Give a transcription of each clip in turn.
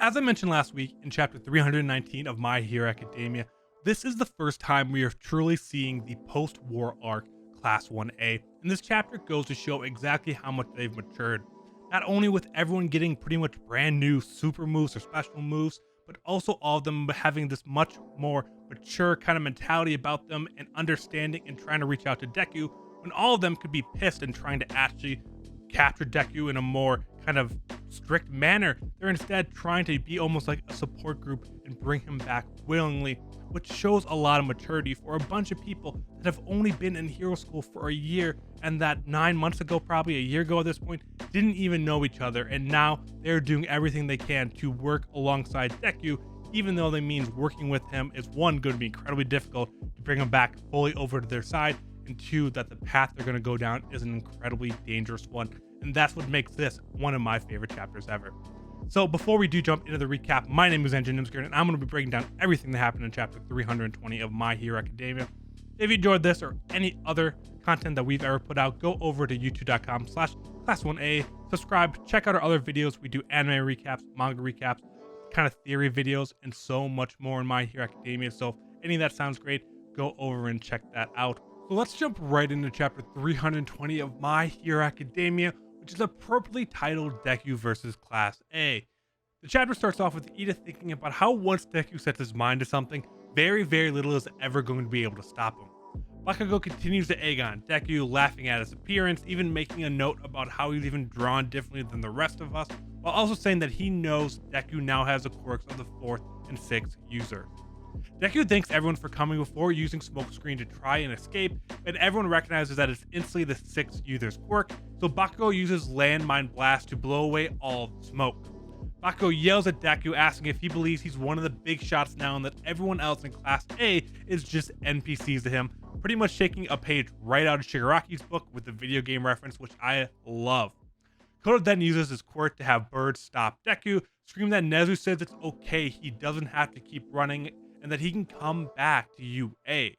As I mentioned last week in chapter 319 of My Hero Academia, this is the first time we are truly seeing the post-war arc Class 1A, and this chapter goes to show exactly how much they've matured. Not only with everyone getting pretty much brand new super moves or special moves, but also all of them having this much more mature kind of mentality about them and understanding and trying to reach out to Deku, when all of them could be pissed and trying to actually capture Deku in a more kind of strict manner. They're instead trying to be almost like a support group and bring him back willingly, which shows a lot of maturity for a bunch of people that have only been in hero school for a year, and that 9 months ago, probably a year ago at this point, didn't even know each other, and now they're doing everything they can to work alongside Deku, even though that means working with him is one, going to be incredibly difficult to bring him back fully over to their side, and two, that the path they're going to go down is an incredibly dangerous one. And that's what makes this one of my favorite chapters ever. So before we do jump into the recap, my name is Engine Nimsker, and I'm going to be breaking down everything that happened in chapter 320 of My Hero Academia. If you enjoyed this or any other content that we've ever put out, go over to youtube.com/class1a, subscribe, check out our other videos. We do anime recaps, manga recaps, kind of theory videos, and so much more in My Hero Academia. So if any of that sounds great, go over and check that out. So let's jump right into chapter 320 of My Hero Academia, which is appropriately titled Deku vs. Class A. The chapter starts off with Ida thinking about how once Deku sets his mind to something, very little is ever going to be able to stop him. Bakugo continues to egg on Deku, laughing at his appearance, even making a note about how he's even drawn differently than the rest of us, while also saying that he knows Deku now has the quirks of the 4th and 6th user. Deku thanks everyone for coming before using Smokescreen to try and escape, and everyone recognizes that it's instantly the 6th user's quirk, so Bakugo uses Landmine Blast to blow away all of the smoke. Bakugo yells at Deku, asking if he believes he's one of the big shots now and that everyone else in Class A is just NPCs to him, pretty much taking a page right out of Shigaraki's book with the video game reference, which I love. Koda then uses his quirk to have Bird stop Deku, screaming that Nezu says it's okay, he doesn't have to keep running, and that he can come back to UA.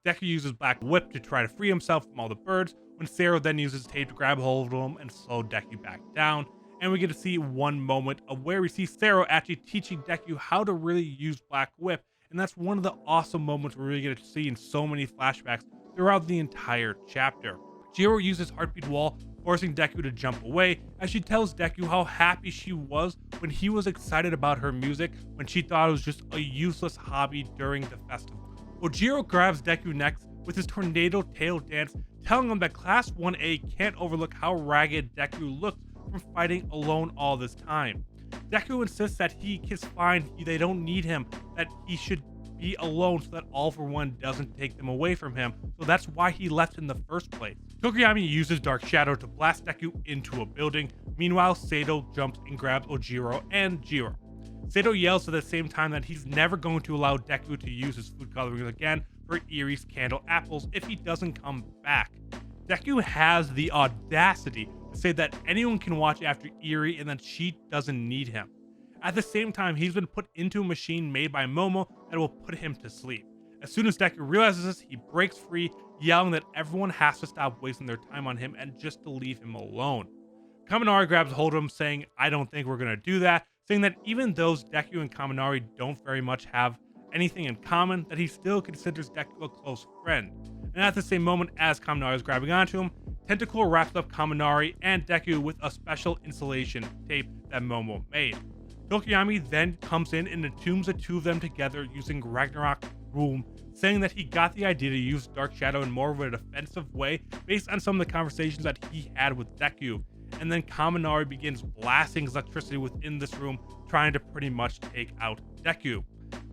Deku uses Black Whip to try to free himself from all the birds, when Sero then uses tape to grab hold of him and slow Deku back down. And we get to see one moment of where we see Sero actually teaching Deku how to really use Black Whip, and that's one of the awesome moments we really get to see in so many flashbacks throughout the entire chapter. Jiro uses Heartbeat Wall, forcing Deku to jump away, as she tells Deku how happy she was when he was excited about her music when she thought it was just a useless hobby during the festival. Ojiro grabs Deku next with his Tornado Tail Dance, telling him that Class 1A can't overlook how ragged Deku looks from fighting alone all this time. Deku insists that he is fine, they don't need him, that he should be alone so that All for One doesn't take them away from him, so that's why he left in the first place. Tokuyami uses Dark Shadow to blast Deku into a building. Meanwhile, Sato jumps and grabs Ojiro and Jiro. Sato yells at the same time that he's never going to allow Deku to use his food coloring again for Irie's candle apples if he doesn't come back. Deku has the audacity to say that anyone can watch after Irie and that she doesn't need him. At the same time, he's been put into a machine made by Momo that will put him to sleep. As soon as Deku realizes this, he breaks free, yelling that everyone has to stop wasting their time on him and just to leave him alone. Kaminari grabs hold of him, saying, "I don't think we're going to do that," saying that even though Deku and Kaminari don't very much have anything in common, that he still considers Deku a close friend. And at the same moment as Kaminari is grabbing onto him, Tentacle wraps up Kaminari and Deku with a special insulation tape that Momo made. Tokuyami then comes in and entombs the two of them together using Ragnarok Room, saying that he got the idea to use Dark Shadow in more of a defensive way based on some of the conversations that he had with Deku. And then Kaminari begins blasting his electricity within this room, trying to pretty much take out Deku.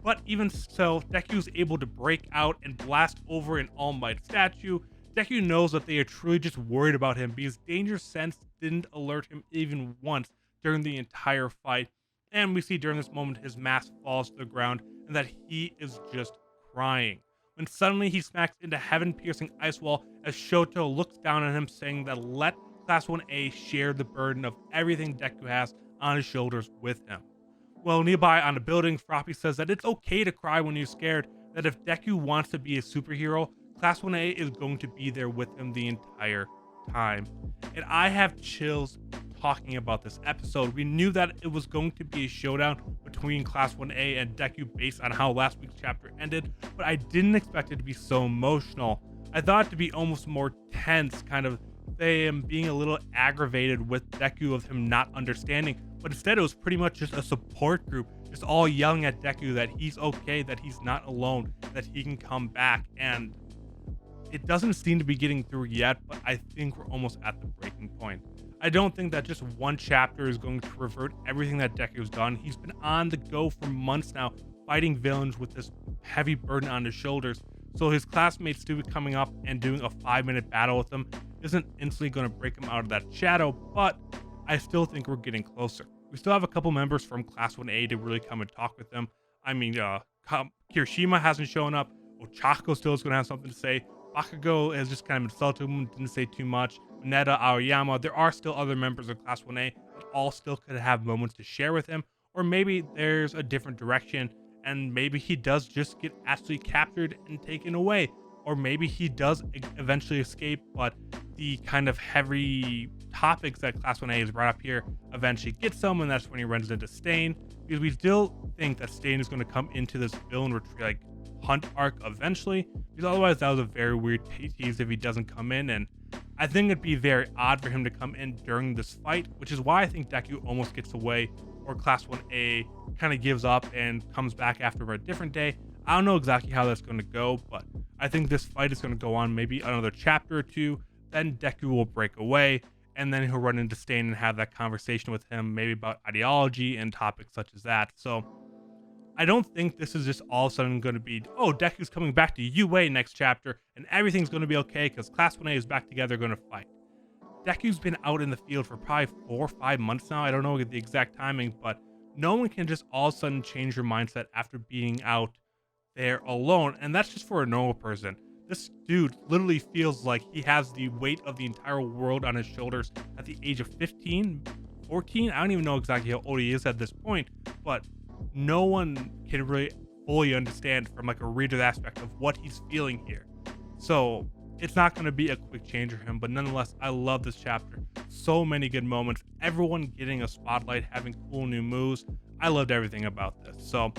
But even so, Deku is able to break out and blast over an All Might statue. Deku knows that they are truly just worried about him because Danger Sense didn't alert him even once during the entire fight. And we see during this moment his mask falls to the ground and that he is just crying, when suddenly he smacks into heaven-piercing ice wall as Shoto looks down on him, saying that let Class 1A share the burden of everything Deku has on his shoulders with him. Well, nearby on the building, Froppy says that it's okay to cry when you're scared, that if Deku wants to be a superhero, Class 1A is going to be there with him the entire time. And I have chills talking about this episode. We knew that it was going to be a showdown between Class 1A and Deku based on how last week's chapter ended, but I didn't expect it to be so emotional. I thought it to be almost more tense, kind of them being a little aggravated with Deku of him not understanding, but instead it was pretty much just a support group, just all yelling at Deku that he's okay, that he's not alone, that he can come back. And it doesn't seem to be getting through yet, but I think we're almost at the breaking point. I don't think that just one chapter is going to revert everything that Deku's done. He's been on the go for months now, fighting villains with this heavy burden on his shoulders. So his classmates to be coming up and doing a 5-minute battle with him isn't instantly going to break him out of that shadow, but I still think we're getting closer. We still have a couple members from Class 1A to really come and talk with them. I mean, Kirishima hasn't shown up. Ochako still is going to have something to say. Bakugo has just kind of insulted him, didn't say too much. Neta, Aoyama, there are still other members of Class 1A that all still could have moments to share with him. Or maybe there's a different direction, and maybe he does just get actually captured and taken away. Or maybe he does eventually escape, but the kind of heavy topics that Class 1A has brought up here eventually gets him, and that's when he runs into Stain. Because we still think that Stain is going to come into this villain retreat, hunt arc eventually, because otherwise that was a very weird tease if he doesn't come in, and I think it'd be very odd for him to come in during this fight, which is why I think Deku almost gets away, or Class 1A kind of gives up and comes back after a different day. I don't know exactly how that's going to go, but I think this fight is going to go on maybe another chapter or two, then Deku will break away, and then he'll run into Stain and have that conversation with him, maybe about ideology and topics such as that. So I don't think this is just all of a sudden going to be, oh, Deku's coming back to UA next chapter and everything's going to be okay because Class 1A is back together going to fight. Deku's been out in the field for probably 4 or 5 months now. I don't know the exact timing, but no one can just all of a sudden change your mindset after being out there alone. And that's just for a normal person. This dude literally feels like he has the weight of the entire world on his shoulders at the age of 15, 14. I don't even know exactly how old he is at this point, but no one can really fully understand from like a reader's aspect of what he's feeling here. So it's not going to be a quick change for him, but nonetheless, I love this chapter. So many good moments, everyone getting a spotlight, having cool new moves. I loved everything about this. So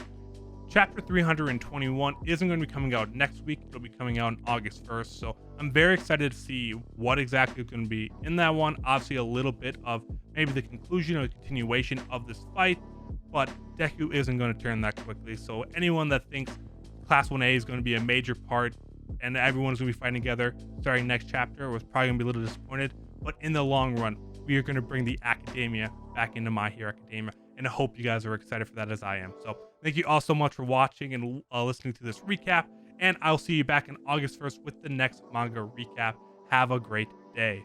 chapter 321 isn't going to be coming out next week. It'll be coming out on August 1st. So I'm very excited to see what exactly is going to be in that one. Obviously a little bit of maybe the conclusion or the continuation of this fight, but Deku isn't going to turn that quickly. So anyone that thinks Class 1A is going to be a major part and everyone's going to be fighting together starting next chapter was probably going to be a little disappointed. But in the long run, we are going to bring the academia back into My Hero Academia, and I hope you guys are excited for that as I am. So thank you all so much for watching and listening to this recap, and I'll see you back on August 1st with the next manga recap. Have a great day.